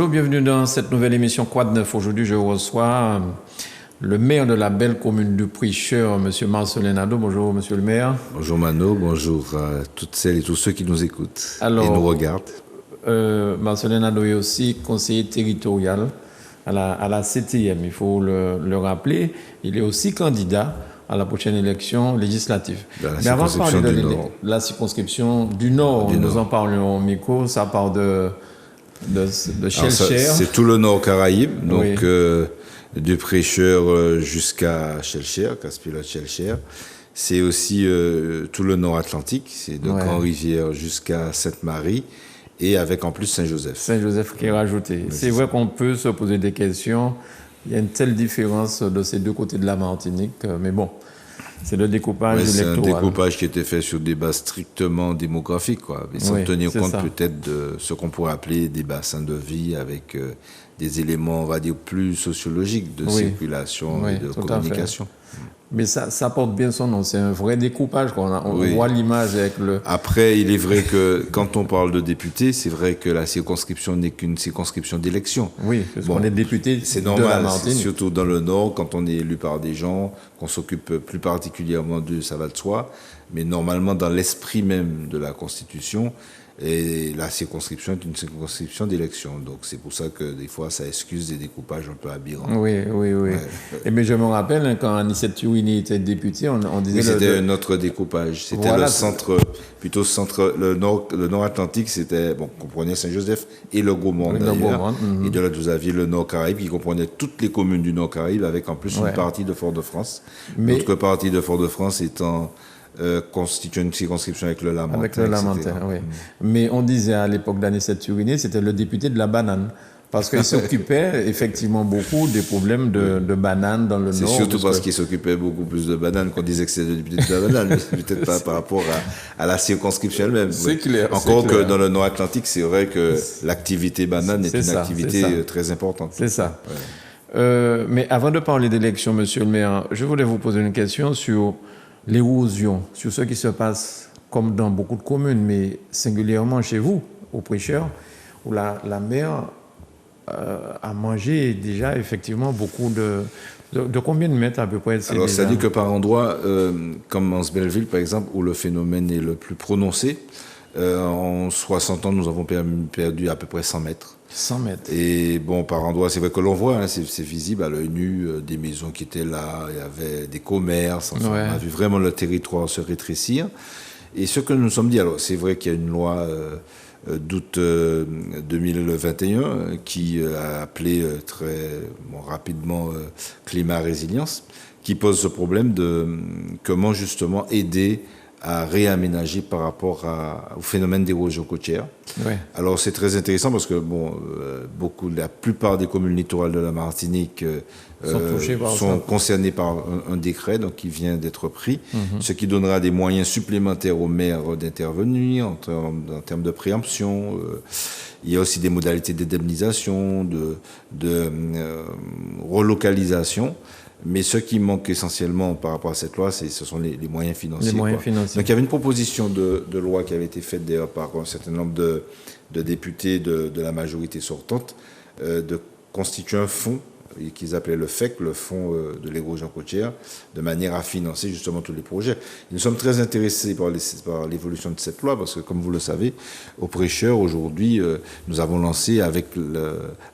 Bonjour, bienvenue dans cette nouvelle émission Quoi de neuf. Aujourd'hui, je reçois le maire de la belle commune du Prêcheur, M. Marcelin Nadeau. Bonjour, monsieur le maire. Bonjour Mano, bonjour à toutes celles et tous ceux qui nous écoutent et nous regardent. Marcelin Nadeau est aussi conseiller territorial à la CTM, il faut le rappeler. Il est aussi candidat à la prochaine élection législative. Mais avant de parler de la circonscription du Nord, nous en parlons au micro, ça part de Chelcher. C'est tout le Nord Caraïbe, donc du Prêcheur jusqu'à Chelcher, Caspilote-Chelcher. C'est aussi tout le Nord Atlantique, c'est de Grand-Rivière jusqu'à Sainte-Marie, et avec en plus Saint-Joseph. Saint-Joseph qui est rajouté. C'est vrai qu'on peut se poser des questions. Il y a une telle différence de ces deux côtés de la Martinique, mais bon, c'est le découpage électoral. C'est un découpage qui était fait sur des bases strictement démographiques, mais sans tenir compte peut-être de ce qu'on pourrait appeler des bassins de vie avec des éléments, on va dire, plus sociologiques de circulation et de communication. Mais ça porte bien son nom, c'est un vrai découpage. On voit l'image avec le... Après, il est vrai que quand on parle de députés, c'est vrai que la circonscription n'est qu'une circonscription d'élection. Oui, parce qu'on est député c'est normal, surtout dans le Nord, quand on est élu par des gens, qu'on s'occupe plus particulièrement d'eux, ça va de soi. Mais normalement, dans l'esprit même de la Constitution, et la circonscription est une circonscription d'élection. Donc c'est pour ça que des fois, ça excuse des découpages un peu aberrants. Oui. Mais je me rappelle, quand Anicet Turini était député, on disait... Oui, c'était un autre découpage. C'était le centre, le Nord Atlantique, c'était, comprenait Saint-Joseph et le Gaumont d'ailleurs. Et de là, vous aviez le Nord Caraïbe qui comprenait toutes les communes du Nord Caraïbe avec en plus une partie de Fort-de-France. L'autre partie de Fort-de-France étant... constitue une circonscription avec le Lamentin. Avec le Lamentin, oui. Mais on disait à l'époque d'Anicet Turini, c'était le député de la banane. Parce qu'il s'occupait effectivement beaucoup des problèmes de bananes dans le Nord. C'est surtout parce qu'il s'occupait beaucoup plus de bananes qu'on disait que c'était le député de la banane. Peut-être pas par rapport à la circonscription elle-même. C'est clair. Encore que dans le Nord Atlantique, c'est vrai que l'activité banane est une activité très importante. C'est ça. Mais avant de parler d'élection, monsieur le maire, je voulais vous poser une question sur l'érosion, sur ce qui se passe comme dans beaucoup de communes, mais singulièrement chez vous, au Prêcheur, où la mer a mangé déjà effectivement beaucoup de combien de mètres à peu près? Alors, ça dit que par endroits, comme en Belleville par exemple, où le phénomène est le plus prononcé, en 60 ans, nous avons perdu à peu près 100 mètres. 100 mètres. Et par endroits, c'est vrai que l'on voit, c'est visible à l'œil nu, des maisons qui étaient là, il y avait des commerces, on a vu vraiment le territoire se rétrécir. Et ce que nous nous sommes dit, alors c'est vrai qu'il y a une loi d'août 2021 qui a appelé très rapidement climat résilience, qui pose ce problème de comment justement aider à réaménager par rapport au phénomène d'érosion côtière. Alors c'est très intéressant parce que la plupart des communes littorales de la Martinique sont concernées par un décret donc, qui vient d'être pris, ce qui donnera des moyens supplémentaires aux maires d'intervenir en termes de préemption. Il y a aussi des modalités d'indemnisation, de relocalisation. Mais ce qui manque essentiellement par rapport à cette loi, ce sont les moyens financiers. Donc il y avait une proposition de loi qui avait été faite d'ailleurs par un certain nombre de députés de la majorité sortante de constituer un fonds qu'ils appelaient le FEC, le fonds de l'érosion côtière, de manière à financer justement tous les projets. Nous sommes très intéressés par l'évolution de cette loi parce que, comme vous le savez, au Prêcheur, aujourd'hui, nous avons lancé avec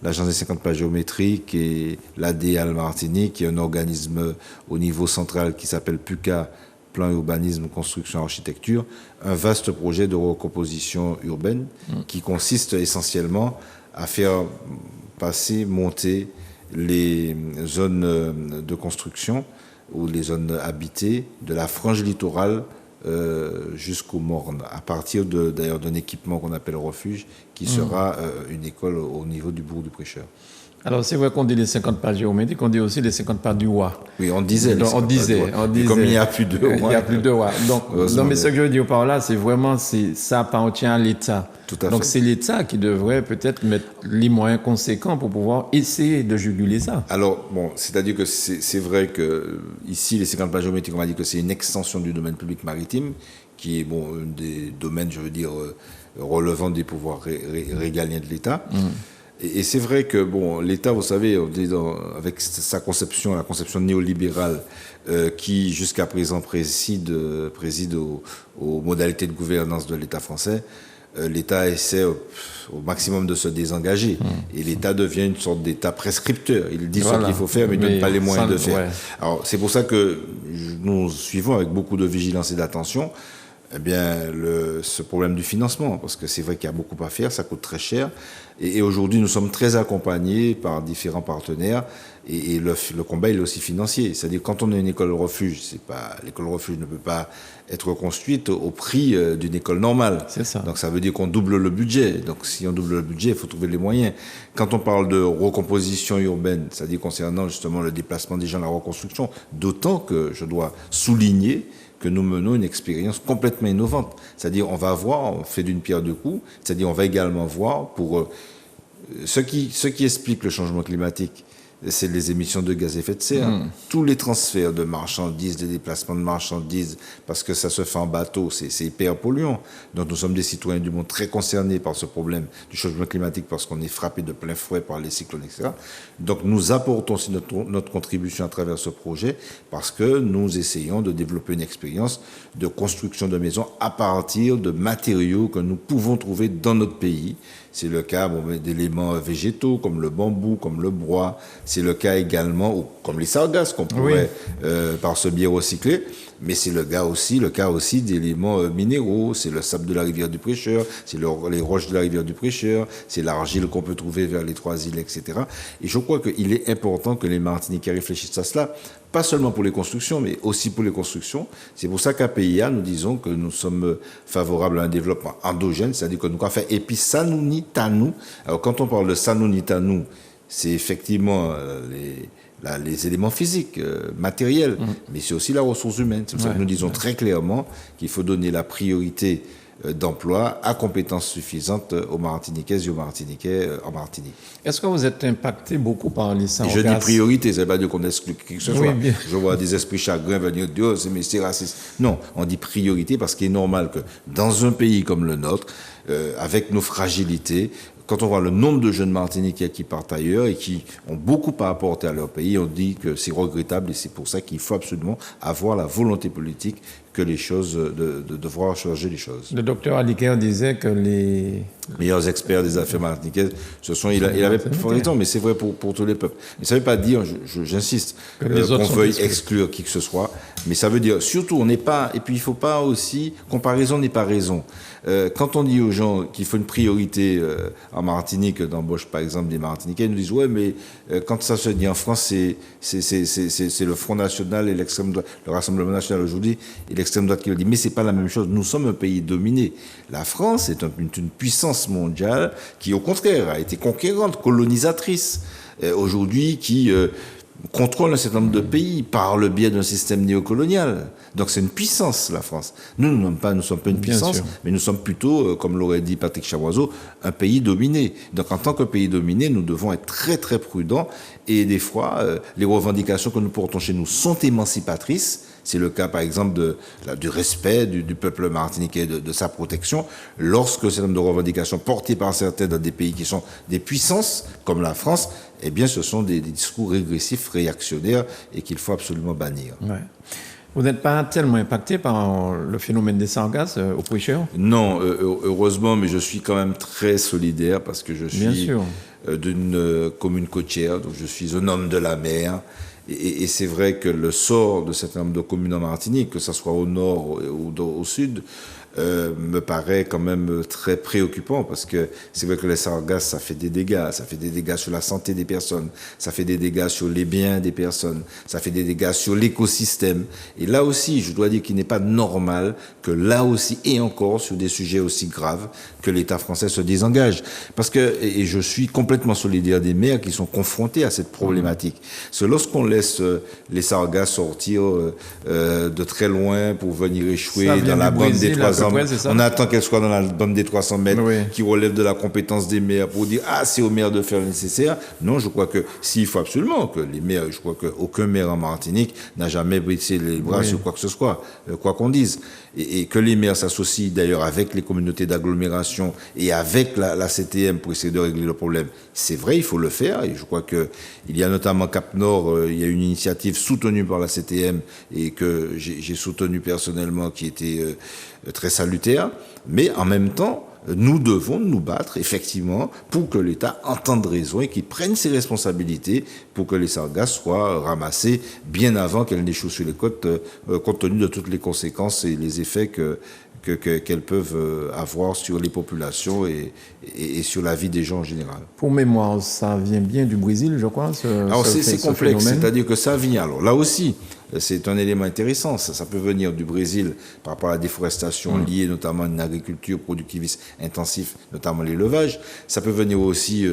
l'Agence des 50 pas géométriques et l'ADL Martinique, qui est un organisme au niveau central qui s'appelle PUCA, Plan Urbanisme, Construction, Architecture, un vaste projet de recomposition urbaine qui consiste essentiellement à faire monter les zones de construction ou les zones habitées de la frange littorale jusqu'aux Mornes, à partir d'ailleurs d'un équipement qu'on appelle refuge, qui sera une école au niveau du bourg du Prêcheur. Alors, c'est vrai qu'on dit les 50 pas géométriques, on dit aussi les 50 pas du roi. Oui, on disait. On disait. Comme il n'y a plus de roi. Il n'y a plus de roi. Donc, non, mais ce que je veux dire par là, c'est vraiment, ça appartient à l'État. Tout à fait. Donc, c'est l'État qui devrait peut-être mettre les moyens conséquents pour pouvoir essayer de juguler ça. Alors, c'est-à-dire que c'est vrai que ici, les 50 pas géométriques, on m'a dit que c'est une extension du domaine public maritime, qui est, un des domaines, je veux dire, relevant des pouvoirs régaliens de l'État. Et c'est vrai que bon, l'État, vous savez, avec sa conception, la conception néolibérale, qui jusqu'à présent préside aux modalités de gouvernance de l'État français, l'État essaie au maximum de se désengager. Et l'État devient une sorte d'État prescripteur. Il dit ce qu'il faut faire, mais il ne donne pas les moyens de faire. Ouais. Alors, c'est pour ça que nous suivons avec beaucoup de vigilance et d'attention ce problème du financement, parce que c'est vrai qu'il y a beaucoup à faire, ça coûte très cher. Et aujourd'hui, nous sommes très accompagnés par différents partenaires. Et le combat, il est aussi financier. C'est-à-dire, quand on a une école refuge, l'école refuge ne peut pas être construite au prix d'une école normale. C'est ça. Donc, ça veut dire qu'on double le budget. Donc, si on double le budget, il faut trouver les moyens. Quand on parle de recomposition urbaine, c'est-à-dire concernant justement le déplacement des gens, la reconstruction, d'autant que je dois souligner que nous menons une expérience complètement innovante. C'est-à-dire, on fait d'une pierre deux coups, c'est-à-dire, on va également voir pour ce qui explique le changement climatique, c'est les émissions de gaz à effet de serre. Tous les transferts de marchandises, les déplacements de marchandises, parce que ça se fait en bateau, c'est hyper polluant. Donc nous sommes des citoyens du monde très concernés par ce problème du changement climatique parce qu'on est frappé de plein fouet par les cyclones, etc. Donc nous apportons aussi notre contribution à travers ce projet parce que nous essayons de développer une expérience de construction de maisons à partir de matériaux que nous pouvons trouver dans notre pays. C'est le cas d'éléments végétaux comme le bambou, comme le bois. C'est le cas également, comme les sargasses qu'on pourrait par ce biais recycler. Mais c'est le cas aussi d'éléments minéraux. C'est le sable de la rivière du Prêcheur, c'est les roches de la rivière du Prêcheur, c'est l'argile qu'on peut trouver vers les trois îles, etc. Et je crois qu'il est important que les Martiniquais réfléchissent à cela, pas seulement pour les constructions, mais aussi pour les constructions. C'est pour ça qu'à PIA, nous disons que nous sommes favorables à un développement endogène, c'est-à-dire que nous avons fait, et puis Sanouni Tanou. Alors quand on parle de Sanouni Tanou, c'est effectivement les éléments physiques, matériels, mais c'est aussi la ressource humaine. C'est pour ça que nous disons très clairement qu'il faut donner la priorité d'emploi à compétences suffisantes aux Martiniquaises et aux Martiniquais en Martinique. Est-ce que vous êtes impacté beaucoup par les sargasses? Je dis priorité, ça ne veut pas dire qu'on exclut qui que ce soit. Je vois des esprits chagrins venir dire oh, c'est raciste. Non, on dit priorité parce qu'il est normal que dans un pays comme le nôtre, avec nos fragilités, quand on voit le nombre de jeunes Martiniquais qui partent ailleurs et qui ont beaucoup à apporter à leur pays, on dit que c'est regrettable et c'est pour ça qu'il faut absolument avoir la volonté politique que les choses, de devoir changer les choses. Le docteur Aliker disait que les meilleurs experts des affaires martiniquaises, il avait raison, mais c'est vrai pour tous les peuples. Mais ça ne veut pas dire, j'insiste, qu'on veuille exclure qui que ce soit, mais ça veut dire, surtout, on n'est pas, et puis il ne faut pas aussi, comparaison n'est pas raison. Quand on dit aux gens qu'il faut une priorité en Martinique d'embauche, par exemple, des Martiniquais, ils nous disent, ouais, mais quand ça se dit en France, c'est le Front National et l'extrême droite, le Rassemblement National aujourd'hui, et l'extrême droite qui le dit. Mais c'est pas la même chose. Nous sommes un pays dominé. La France est une puissance mondiale qui, au contraire, a été conquérante, colonisatrice. Aujourd'hui, qui contrôle un certain nombre de pays par le biais d'un système néocolonial. Donc c'est une puissance, la France. Nous ne sommes pas une puissance, mais nous sommes plutôt, comme l'aurait dit Patrick Chaboiseau, un pays dominé. Donc en tant que pays dominé, nous devons être très très prudents et des fois, les revendications que nous portons chez nous sont émancipatrices. C'est le cas, par exemple, du respect du peuple martiniquais, de sa protection. Lorsque c'est un nombre de revendications portées par certains dans des pays qui sont des puissances, comme la France, eh bien, ce sont des discours régressifs, réactionnaires, et qu'il faut absolument bannir. Ouais. Vous n'êtes pas tellement impacté par le phénomène des sargasses au Prêcheur? Non, heureusement, mais je suis quand même très solidaire parce que je suis d'une commune côtière, donc je suis un homme de la mer. Et c'est vrai que le sort de certain nombre de communes en Martinique, que ce soit au nord ou au sud, me paraît quand même très préoccupant parce que c'est vrai que les sargasses, ça fait des dégâts sur la santé des personnes, ça fait des dégâts sur les biens des personnes, ça fait des dégâts sur l'écosystème. Et là aussi, je dois dire qu'il n'est pas normal que là aussi, et encore sur des sujets aussi graves, que l'État français se désengage. Parce que, et je suis complètement solidaire des maires qui sont confrontés à cette problématique. Parce que lorsqu'on laisse les sargasses sortir de très loin pour venir échouer dans la bande des Trois on attend qu'elle soit dans la bande des 300 mètres, qui relève de la compétence des maires pour dire c'est aux maires de faire le nécessaire. Non, je crois que s'il faut absolument que les maires, je crois qu'aucun maire en Martinique n'a jamais baissé les bras sur quoi que ce soit, quoi qu'on dise. Et que les maires s'associent d'ailleurs avec les communautés d'agglomération et avec la CTM pour essayer de régler le problème. C'est vrai, il faut le faire. Et je crois qu'il y a notamment Cap Nord, il y a une initiative soutenue par la CTM et que j'ai soutenue personnellement qui était très salutaire. Mais en même temps, nous devons nous battre, effectivement, pour que l'État entende raison et qu'il prenne ses responsabilités pour que les sargasses soient ramassées bien avant qu'elles n'échouent sur les côtes, compte tenu de toutes les conséquences et les effets qu'elles peuvent avoir sur les populations et sur la vie des gens en général. Pour mémoire, ça vient bien du Brésil, je crois. Alors c'est complexe, c'est-à-dire que ça vient. Alors là aussi, c'est un élément intéressant. Ça peut venir du Brésil par rapport à la déforestation liée notamment à une agriculture productiviste intensive, notamment l'élevage. Ça peut venir aussi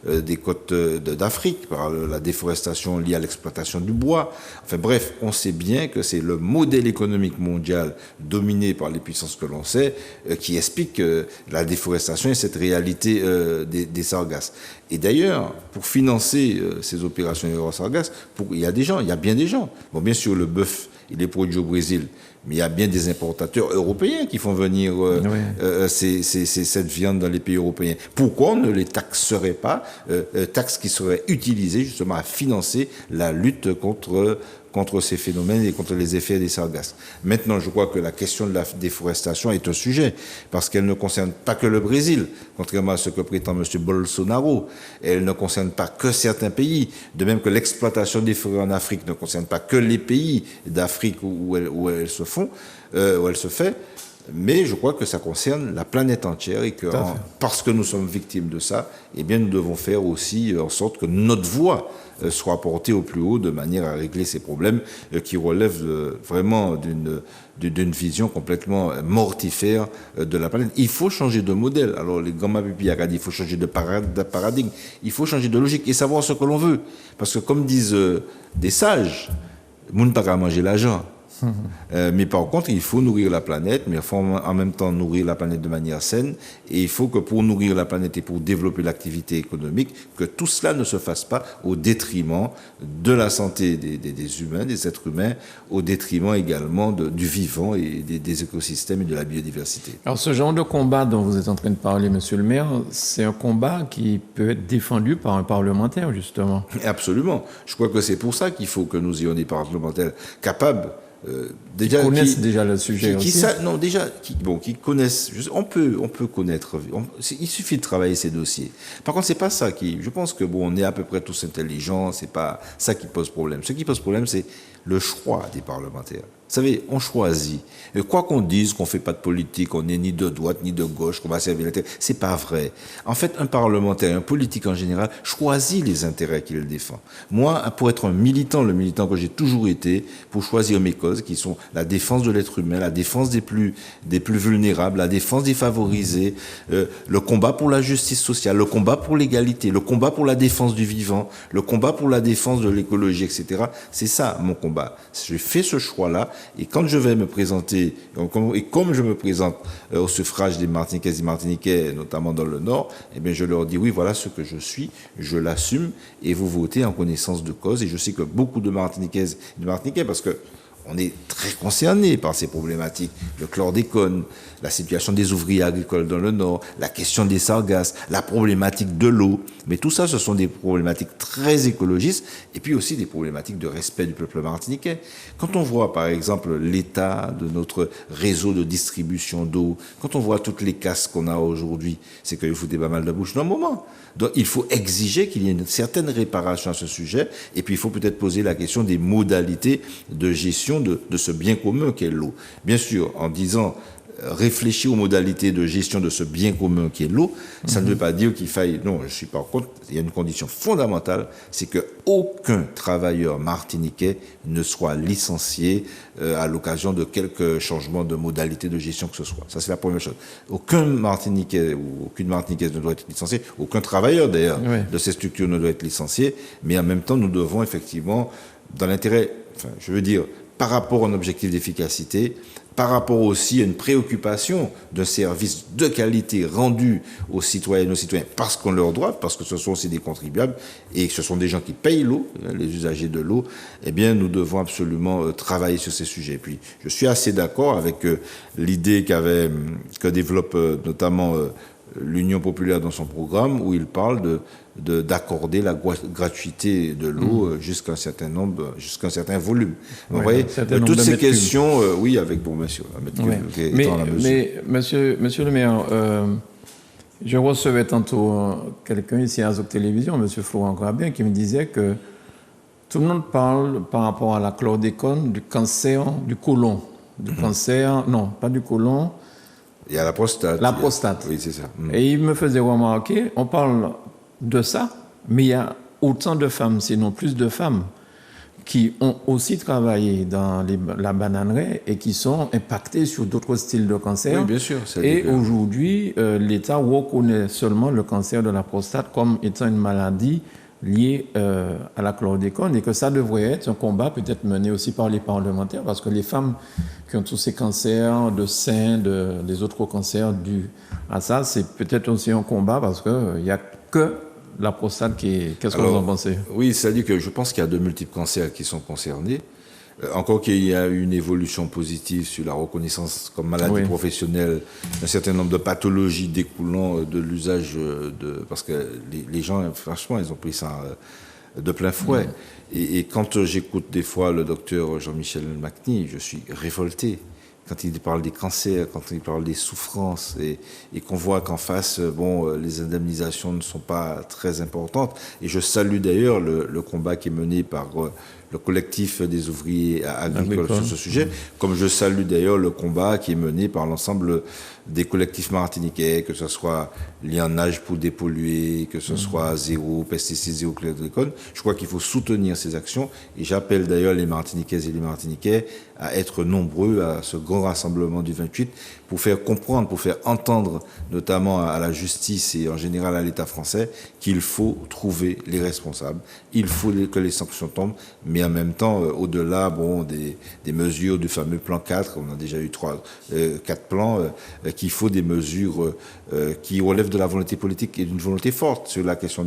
des côtes d'Afrique par la déforestation liée à l'exploitation du bois. Enfin bref, on sait bien que c'est le modèle économique mondial dominé par les puissances que l'on sait qui explique la déforestation et cette réalité des sargasses. Et d'ailleurs, pour financer ces opérations sargasses, il y a bien des gens. Bon, bien sûr, le bœuf, il est produit au Brésil, mais il y a bien des importateurs européens qui font venir cette viande dans les pays européens. Pourquoi on ne les taxerait pas, taxes qui seraient utilisées justement à financer la lutte contre ces phénomènes et contre les effets des sargasses. Maintenant, je crois que la question de la déforestation est un sujet, parce qu'elle ne concerne pas que le Brésil, contrairement à ce que prétend M. Bolsonaro. Elle ne concerne pas que certains pays, de même que l'exploitation des forêts en Afrique ne concerne pas que les pays d'Afrique où elle se fait. Mais je crois que ça concerne la planète entière et que parce que nous sommes victimes de ça, eh bien nous devons faire aussi en sorte que notre voix soit portée au plus haut de manière à régler ces problèmes qui relèvent vraiment d'une vision complètement mortifère de la planète. Il faut changer de modèle. Alors les grands Mapipi a dit il faut changer de paradigme, il faut changer de logique et savoir ce que l'on veut. Parce que comme disent des sages, moun pas qu'à manger l'argent. Mais par contre, il faut nourrir la planète, mais il faut en même temps nourrir la planète de manière saine. Et il faut que pour nourrir la planète et pour développer l'activité économique, que tout cela ne se fasse pas au détriment de la santé des humains, des êtres humains, au détriment également du vivant et des écosystèmes et de la biodiversité. Alors ce genre de combat dont vous êtes en train de parler, monsieur le maire, c'est un combat qui peut être défendu par un parlementaire, justement. Absolument. Je crois que c'est pour ça qu'il faut que nous ayons des parlementaires capables qui connaissent déjà le sujet aussi. Qui connaissent. On peut connaître. Il suffit de travailler ces dossiers. Par contre, c'est pas ça je pense que on est à peu près tous intelligents. C'est pas ça qui pose problème. Ce qui pose problème, c'est le choix des parlementaires. Vous savez, on choisit. Et quoi qu'on dise, qu'on fait pas de politique, on n'est ni de droite ni de gauche, qu'on va servir l'intérêt, c'est pas vrai. En fait, un parlementaire, un politique en général, choisit les intérêts qu'il défend. Moi, pour être le militant que j'ai toujours été, pour choisir mes causes, qui sont la défense de l'être humain, la défense des plus vulnérables, la défense des favorisés, le combat pour la justice sociale, le combat pour l'égalité, le combat pour la défense du vivant, le combat pour la défense de l'écologie, etc. C'est ça, mon combat. Je fais ce choix-là. Et quand je vais me présenter, et comme je me présente au suffrage des Martiniquaises et Martiniquais, notamment dans le Nord, eh bien je leur dis oui, voilà ce que je suis, je l'assume, et vous votez en connaissance de cause. Et je sais que beaucoup de Martiniquaises et de Martiniquais, parce que on est très concernés par ces problématiques. Le chlordécone, la situation des ouvriers agricoles dans le Nord, la question des sargasses, la problématique de l'eau. Mais tout ça, ce sont des problématiques très écologistes et puis aussi des problématiques de respect du peuple martiniquais. Quand on voit, par exemple, l'état de notre réseau de distribution d'eau, quand on voit toutes les casses qu'on a aujourd'hui, c'est qu'il faut des pas mal de bouche dans le moment. Donc, il faut exiger qu'il y ait une certaine réparation à ce sujet et puis il faut peut-être poser la question des modalités de gestion de ce bien commun qu'est l'eau. Bien sûr, en disant réfléchir aux modalités de gestion de ce bien commun qui est l'eau, ça ne veut pas dire qu'il faille... Non, je suis pas contre. Il y a une condition fondamentale, c'est qu'aucun travailleur martiniquais ne soit licencié à l'occasion de quelque changement de modalité de gestion que ce soit. Ça, c'est la première chose. Aucun Martiniquais ou aucune Martiniquaise ne doit être licencié. Aucun travailleur, d'ailleurs, de ces structures ne doit être licencié. Mais en même temps, nous devons effectivement, dans l'intérêt... Enfin, je veux dire... par rapport à un objectif d'efficacité, par rapport aussi à une préoccupation d'un service de qualité rendu aux citoyennes et aux citoyens parce qu'on leur doit, parce que ce sont aussi des contribuables et que ce sont des gens qui payent l'eau, les usagers de l'eau, eh bien, nous devons absolument travailler sur ces sujets. Et puis, je suis assez d'accord avec l'idée que développe notamment l'Union populaire dans son programme, où il parle d'accorder la gratuité de l'eau jusqu'à un certain nombre, jusqu'à un certain volume. Vous voyez, toutes ces questions, oui, avec bon, monsieur. Mais monsieur le maire, je recevais tantôt quelqu'un ici à Azok Télévision, monsieur Florent Grabien, qui me disait que tout le monde parle par rapport à la chlordécone du cancer du côlon, du cancer, non, pas du côlon. Il y a la prostate. La prostate. Oui, c'est ça. Et il me faisait remarquer, on parle de ça, mais il y a autant de femmes, sinon plus de femmes, qui ont aussi travaillé dans la bananerie et qui sont impactées sur d'autres styles de cancer. Oui, bien sûr. Et aujourd'hui, l'État reconnaît seulement le cancer de la prostate comme étant une maladie liée à la chlordécone et que ça devrait être un combat peut-être mené aussi par les parlementaires parce que les femmes qui ont tous ces cancers de sein, des autres cancers dus à ça, c'est peut-être aussi un combat parce qu'il n'y a que la prostate qui est... Qu'est-ce que vous en pensez? Oui, c'est-à-dire que je pense qu'il y a de multiples cancers qui sont concernés. Encore qu'il y a une évolution positive sur la reconnaissance comme maladie professionnelle d'un certain nombre de pathologies découlant de l'usage parce que les gens, franchement, ils ont pris ça de plein fouet. Et quand j'écoute des fois le docteur Jean-Michel Macny, je suis révolté. Quand il parle des cancers, quand il parle des souffrances, et qu'on voit qu'en face, les indemnisations ne sont pas très importantes. Et je salue d'ailleurs le combat qui est mené par le collectif des ouvriers agricoles sur ce sujet, comme je salue d'ailleurs le combat qui est mené par l'ensemble des collectifs martiniquais, que ce soit Lianage pour dépolluer, que ce soit zéro pesticides, zéro chlordécone. Je crois qu'il faut soutenir ces actions, et j'appelle d'ailleurs les Martiniquaises et les Martiniquais à être nombreux à ce grand rassemblement du 28 pour faire comprendre, pour faire entendre, notamment à la justice et en général à l'État français, qu'il faut trouver les responsables, il faut que les sanctions tombent, mais en même temps, au-delà des mesures du fameux plan 4, on a déjà eu 4 plans, qu'il faut des mesures qui relèvent de la volonté politique et d'une volonté forte sur la question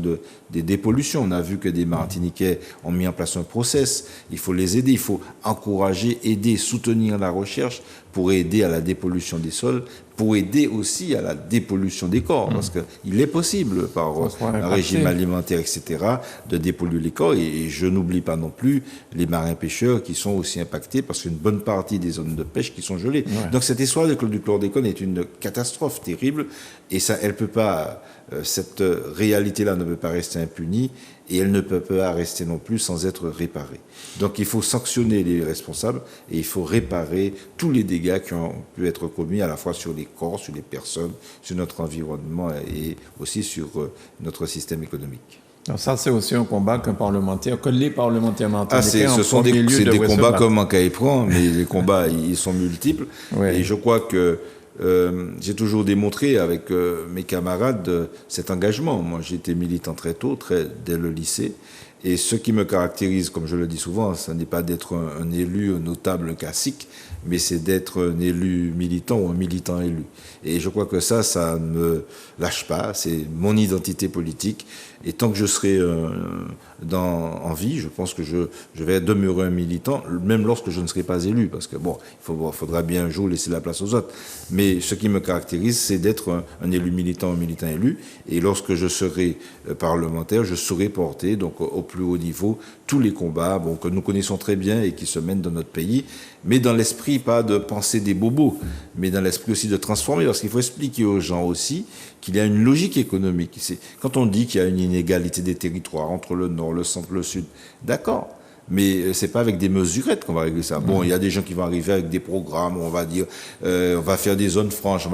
des dépollutions. On a vu que des Martiniquais ont mis en place un process, il faut les aider, il faut encourager, aider, soutenir la recherche pour aider à la dépollution des sols, pour aider aussi à la dépollution des corps, parce qu'il est possible, par un régime alimentaire, etc., de dépolluer les corps. Et je n'oublie pas non plus les marins-pêcheurs qui sont aussi impactés, parce qu'une bonne partie des zones de pêche qui sont gelées. Donc cette histoire du chlordécone est une catastrophe terrible, et ça, elle peut pas, cette réalité-là ne peut pas rester impunie, et elle ne peut pas rester non plus sans être réparée. Donc il faut sanctionner les responsables et il faut réparer tous les dégâts qui ont pu être commis à la fois sur les corps, sur les personnes, sur notre environnement et aussi sur notre système économique. Alors ça, c'est aussi un combat que les parlementaires martiniquais c'est des combats comme en Caïpran, mais les combats, ils sont multiples. Et je crois que j'ai toujours démontré avec mes camarades cet engagement. Moi, j'ai été militant très tôt, dès le lycée. Et ce qui me caractérise, comme je le dis souvent, ce n'est pas d'être un élu notable, un cacique, mais c'est d'être un élu militant ou un militant élu. Et je crois que ça ne me lâche pas, c'est mon identité politique. Et tant que je serai en vie, je pense que je vais demeurer un militant, même lorsque je ne serai pas élu, parce que il faudra bien un jour laisser la place aux autres. Mais ce qui me caractérise, c'est d'être un élu militant, un militant élu. Et lorsque je serai parlementaire, je saurai porter, donc au plus haut niveau, tous les combats que nous connaissons très bien et qui se mènent dans notre pays, mais dans l'esprit, pas de penser des bobos, mais dans l'esprit aussi de transformer, parce qu'il faut expliquer aux gens aussi qu'il y a une logique économique. Quand on dit qu'il y a une inégalité des territoires entre le nord, le centre, le sud, d'accord, mais c'est pas avec des mesurettes qu'on va régler ça. Il y a des gens qui vont arriver avec des programmes où on va dire on va faire des zones franches,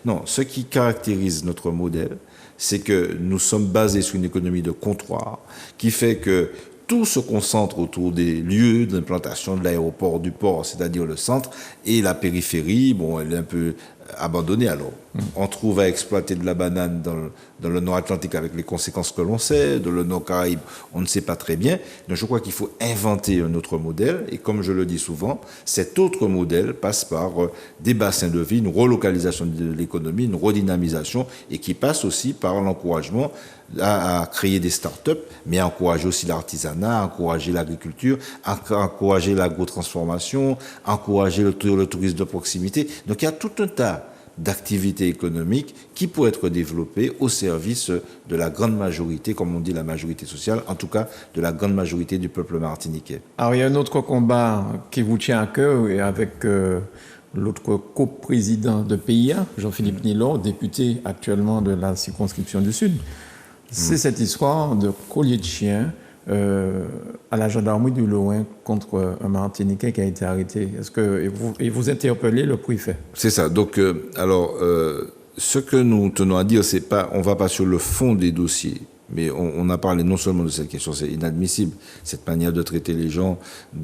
Non, ce qui caractérise notre modèle, c'est que nous sommes basés sur une économie de comptoir qui fait que tout se concentre autour des lieux d'implantation de l'aéroport, du port, c'est-à-dire le centre, et la périphérie, elle est un peu abandonné. Alors, on trouve à exploiter de la banane dans le Nord-Atlantique avec les conséquences que l'on sait, dans le Nord-Caraïbe, on ne sait pas très bien. Donc, je crois qu'il faut inventer un autre modèle. Et comme je le dis souvent, cet autre modèle passe par des bassins de vie, une relocalisation de l'économie, une redynamisation, et qui passe aussi par l'encouragement à créer des start-up, mais à encourager aussi l'artisanat, à encourager l'agriculture, à encourager l'agrotransformation, à encourager le tourisme de proximité. Donc il y a tout un tas d'activités économiques qui pourraient être développées au service de la grande majorité, comme on dit la majorité sociale, en tout cas de la grande majorité du peuple martiniquais. Alors il y a un autre combat qui vous tient à cœur et avec l'autre coprésident de PIA, Jean-Philippe Nilor, député actuellement de la circonscription du Sud. C'est cette histoire de collier de chien à la gendarmerie du Loing contre un Martiniquais qui a été arrêté. Est-ce que vous interpellez le préfet? C'est ça. Donc, ce que nous tenons à dire, c'est pas, on va pas sur le fond des dossiers. Mais on a parlé non seulement de cette question, c'est inadmissible, cette manière de traiter les gens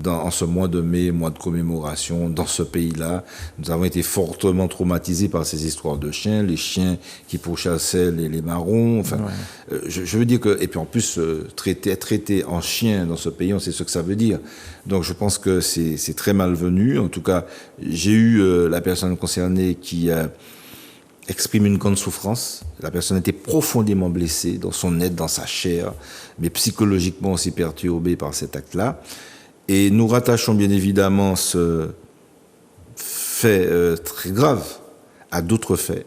en ce mois de mai, mois de commémoration, dans ce pays-là. Nous avons été fortement traumatisés par ces histoires de chiens, les chiens qui pourchassaient les marrons. Enfin, ouais. Je veux dire que, et puis en plus, être traité en chien dans ce pays, on sait ce que ça veut dire. Donc je pense que c'est très malvenu. En tout cas, j'ai eu la personne concernée qui exprime une grande souffrance. La personne était profondément blessée dans son être, dans sa chair, mais psychologiquement aussi perturbée par cet acte-là. Et nous rattachons bien évidemment ce fait très grave à d'autres faits.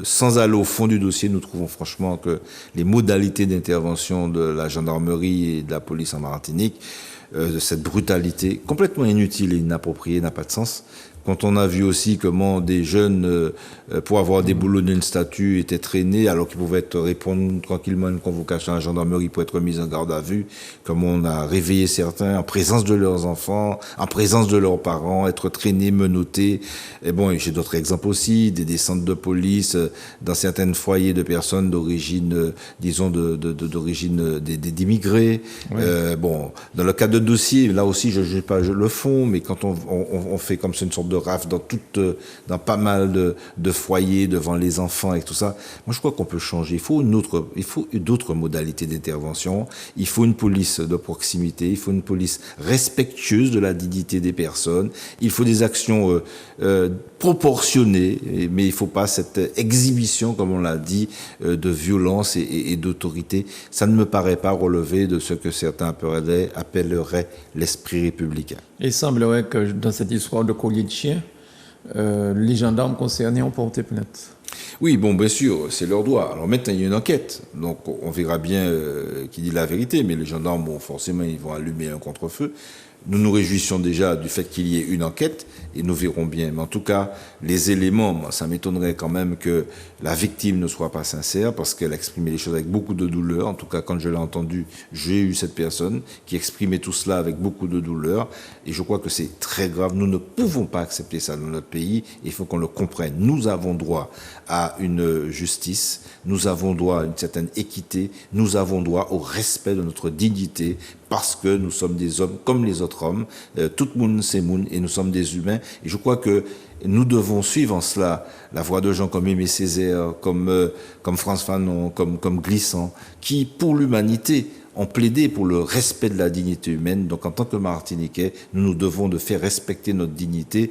Sans aller au fond du dossier, nous trouvons franchement que les modalités d'intervention de la gendarmerie et de la police en Martinique, de cette brutalité complètement inutile et inappropriée, n'a pas de sens. Quand on a vu aussi comment des jeunes, pour avoir des boulots d'une statue, étaient traînés alors qu'ils pouvaient répondre tranquillement à une convocation à la gendarmerie pour être mis en garde à vue, comme on a réveillé certains en présence de leurs enfants, en présence de leurs parents, être traînés, menottés. Et bon, j'ai d'autres exemples aussi, des descentes de police dans certains foyers de personnes d'origine, disons, d'origine d'immigrés. Oui. Bon, dans le cas de dossiers, là aussi, je ne juge pas le fond, mais quand on fait comme ça une sorte de rafle dans pas mal de foyers devant les enfants et tout ça. Moi, je crois qu'on peut changer. Il faut d'autres modalités d'intervention. Il faut une police de proximité. Il faut une police respectueuse de la dignité des personnes. Il faut des actions proportionnées, mais il ne faut pas cette exhibition, comme on l'a dit, de violence et d'autorité. Ça ne me paraît pas relever de ce que certains appelleraient l'esprit républicain. Il semblerait que dans cette histoire de collier de chien, les gendarmes concernés ont porté plainte. Oui, bon, bien sûr, c'est leur droit. Alors maintenant, il y a une enquête, donc on verra bien qui dit la vérité, mais les gendarmes, bon, forcément, ils vont allumer un contre-feu. Nous nous réjouissons déjà du fait qu'il y ait une enquête et nous verrons bien. Mais en tout cas, les éléments, moi, ça m'étonnerait quand même que la victime ne soit pas sincère parce qu'elle a exprimé les choses avec beaucoup de douleur. En tout cas, quand je l'ai entendu, j'ai eu cette personne qui exprimait tout cela avec beaucoup de douleur. Et je crois que c'est très grave. Nous ne pouvons pas accepter ça dans notre pays. Il faut qu'on le comprenne. Nous avons droit à une justice. Nous avons droit à une certaine équité. Nous avons droit au respect de notre dignité parce que nous sommes des hommes comme les autres hommes. Tout le monde, c'est moun et nous sommes des humains. Et je crois que nous devons suivre en cela la voix de gens comme Aimé Césaire, comme Frantz Fanon, comme Glissant, qui, pour l'humanité, ont plaidé pour le respect de la dignité humaine. Donc, en tant que Martiniquais, nous devons de faire respecter notre dignité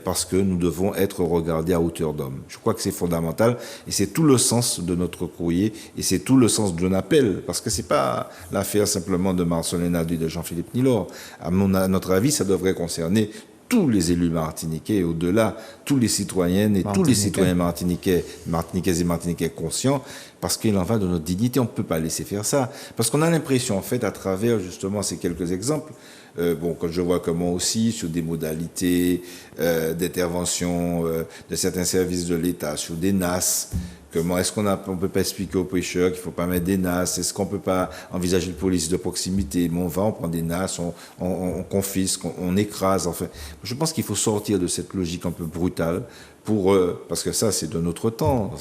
parce que nous devons être regardés à hauteur d'homme. Je crois que c'est fondamental et c'est tout le sens de notre courrier et c'est tout le sens de l'appel parce que c'est pas l'affaire simplement de Marcelin Nadu et de Jean-Philippe Nilor. À notre avis, ça devrait concerner tous les élus martiniquais et au-delà, tous les citoyennes et tous les citoyens martiniquaises et martiniquais conscients, parce qu'il en va de notre dignité. On ne peut pas laisser faire ça. Parce qu'on a l'impression, en fait, à travers justement ces quelques exemples, quand je vois comment aussi, sur des modalités d'intervention de certains services de l'État, sur des NAS, comment est-ce qu'on peut pas expliquer aux pêcheurs qu'il faut pas mettre des NAS? Est-ce qu'on peut pas envisager une police de proximité? Mais on prend des NAS, on confisque, on écrase. Enfin, je pense qu'il faut sortir de cette logique un peu brutale parce que ça, c'est de notre temps.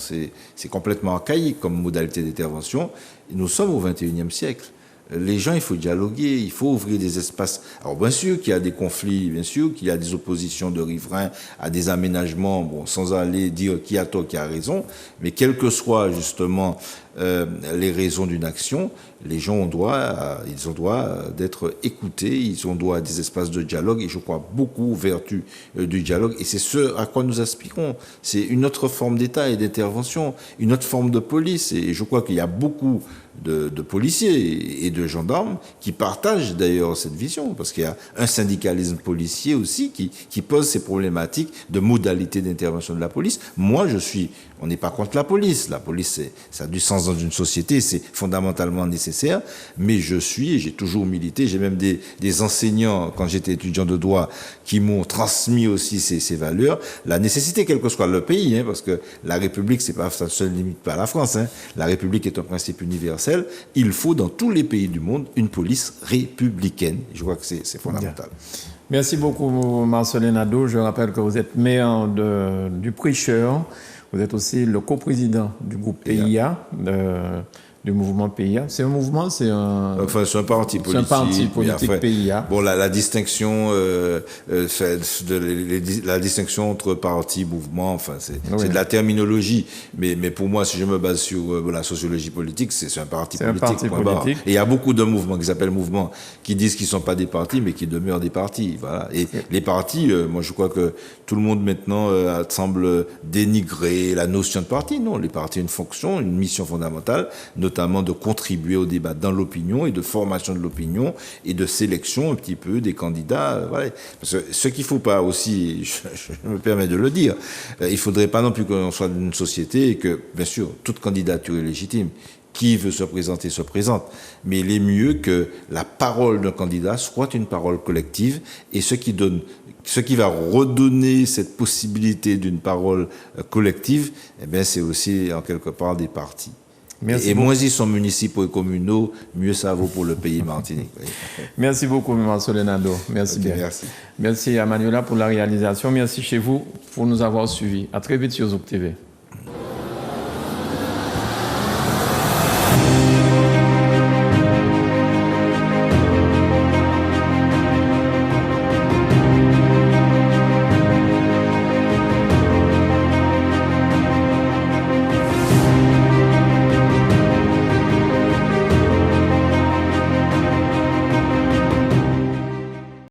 C'est complètement archaïque comme modalité d'intervention. Et nous sommes au XXIe siècle. les gens, il faut dialoguer, il faut ouvrir des espaces. Alors bien sûr qu'il y a des conflits, bien sûr qu'il y a des oppositions de riverains à des aménagements, bon, sans aller dire qui a tort, qui a raison, mais quelles que soient justement les raisons d'une action, les gens ont droit d'être écoutés, ils ont droit à des espaces de dialogue, et je crois beaucoup aux vertus du dialogue, et c'est ce à quoi nous aspirons. C'est une autre forme d'État et d'intervention, une autre forme de police, et je crois qu'il y a beaucoup de policiers et de gendarmes qui partagent d'ailleurs cette vision, parce qu'il y a un syndicalisme policier aussi qui pose ces problématiques de modalités d'intervention de la police. Moi, on n'est pas contre la police, ça a du sens dans une société, c'est fondamentalement nécessaire, mais j'ai toujours milité, j'ai même des enseignants, quand j'étais étudiant de droit, qui m'ont transmis aussi ces valeurs, la nécessité, quel que soit le pays, parce que la République, ça ne se limite pas à la France, la République est un principe universel. Il faut dans tous les pays du monde une police républicaine. Je crois que c'est fondamental. Merci beaucoup, Marcelin Nadeau. Je rappelle que vous êtes maire du Prêcheur. Vous êtes aussi le coprésident du groupe PIA, du mouvement PIA. C'est un mouvement, c'est un... Enfin, c'est un parti politique. C'est un parti politique PIA. Bon, la distinction, la distinction entre parti, mouvement, enfin, c'est de la terminologie. Mais pour moi, si je me base sur la sociologie politique, c'est un parti politique. Un parti politique. Et il y a beaucoup de mouvements qui s'appellent mouvements, qui disent qu'ils ne sont pas des partis, mais qui demeurent des partis. Voilà. Et les partis, moi, je crois que tout le monde maintenant semble dénigrer la notion de parti. Non, les partis ont une fonction, une mission fondamentale, notamment de contribuer au débat dans l'opinion et de formation de l'opinion et de sélection un petit peu des candidats. Voilà. Parce que ce qu'il ne faut pas aussi, je me permets de le dire, il ne faudrait pas non plus qu'on soit dans une société et que, bien sûr, toute candidature est légitime. Qui veut se présenter, se présente. Mais il est mieux que la parole d'un candidat soit une parole collective et ce qui va redonner cette possibilité d'une parole collective, eh bien, c'est aussi en quelque part des partis. Et moins ils sont municipaux et communaux, mieux ça vaut pour le pays Martinique. Merci beaucoup, Marcelin Nadeau. Merci bien. Merci. Merci à Manuela pour la réalisation. Merci chez vous pour nous avoir suivis. À très vite sur Zouk TV.